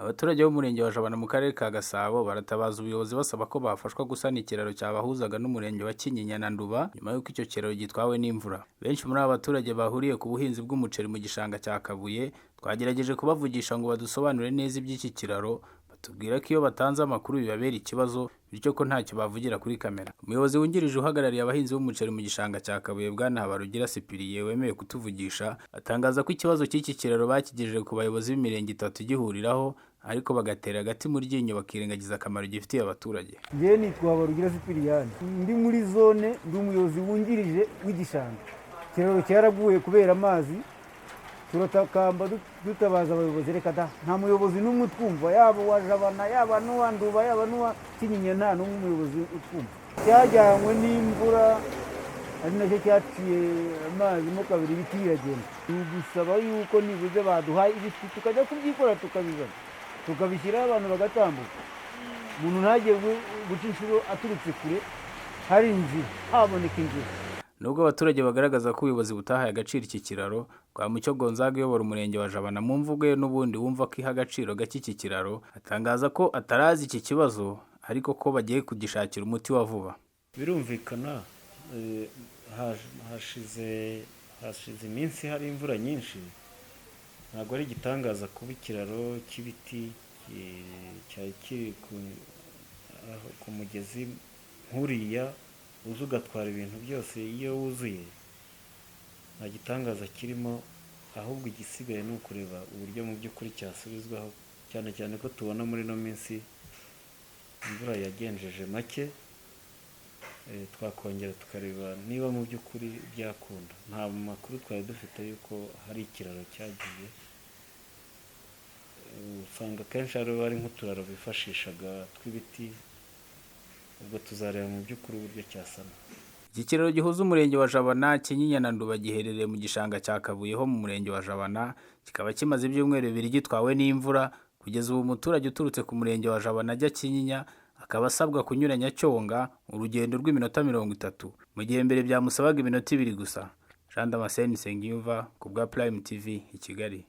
Abaturage b'umurenge wa Jabana mu karere ka Gasabo baratabaza ubuyobozi basaba ko bafashwa gusana ikiraro cyabahuzaga n'umurenge wa Kinyinya na Nduba nyuma y'uko icyo kiraro gitwawe n'imvura. Benshi muri aba baturage bahuriye ku buhinzi bw'umuceri mu gishanga cya Kabuye, twagerageje kubavugisha ngo badusobanurire neza iby'iki kiraro, batubwira ko iyo batanze amakuru bibabera ikibazo bityo ko ntacyo bavugira kuri kamera. Umuyobozi wungirije uhagarariye abahinzi b'umuceri mu gishanga cya Kabuye Bwana Habarugira Cyprien wemeye kutuvugisha, atangaza ko ikibazo cy'iki kiraro bakigejeje ku bayobozi b'imirenge itatu igihuriraho, ariko bagatera agati mu ryinyo bakirengagiza akamaro gifitiye abaturage. Njye nitwa Habarugira Cyprien, ndi muri zone, ndi umuyobozi wungirije w'igishanga. Ikiraro cyaraguye kubera amazi, turatakamba dutabaza abayobozi, reka da nta muyobozi n'umwe utwumva, yaba uwa Jabana, yaba n'uwa Nduba, yaba n'uwa Kinyinya, nta n'umwe umuyobozi utwumva. Cyajyanywe n'imvura ari nacyo cyaciye amazi mo kabiri, ibiti biragenda. Dusaba yuko nibuze baduhaye ibiti tukajya kubyikora tukabizana tukabishyiraho abantu bagatambuka, umuntu ntagiye guca inshuro aturutse kure, hari inzira, haboneka inzira. Nubwo abaturage bagaragaza ko ubuyobozi butahaye agaciro iki kiraro, Rwamucyo Gonzaga uyobora umurenge wa Jabana mu mvugo ye n'ubundi wumva ko iha agaciro gake iki kiraro, atangaza ko atarazi iki kibazo ariko ko bagiye kugishakira umuti wa vuba. Birumvikana hashize iminsi hari imvura nyinshi, ntabwo ari igitangaza kuba ikiraro cy'ibiti cyari kiri ku mugezi nk'uriya uza ugatwara ibintu byose. Iyo wuzuye nta gitangaza kirimo, ahubwo igisigaye ni ukureba uburyo mu by'ukuri cyasubizwaho, cyane cyane ko tubona muri ino minsi imvura yagenjeje make. Twakongera tukareba niba mu by'ukuri byakunda. Nta makuru twari dufite yuko hari ikiraro cyagiye, usanga akenshi ari nk'uturaro bifashishaga tw'ibiti, ubwo tuzareba mu by'ukuri uburyo cyasana. Iki kiraro gihuza umurenge wa Jabana, Kinyinya na Nduba giherereye mu gishanga cya Kabuye ho mu murenge wa Jabana, kikaba kimaze ibyumweru bibiri gitwawe n'imvura. Kugeza ubu umuturage uturutse ku murenge wa Jabana ajya Kinyinya akaba asabwa kunyuranya Cyonga urugendo rw'iminota 30, mu gihe mbere byamusabaga iminota 2 gusa. Jean Damascene Nsengiyumva ku bwa Prime TV i Kigali.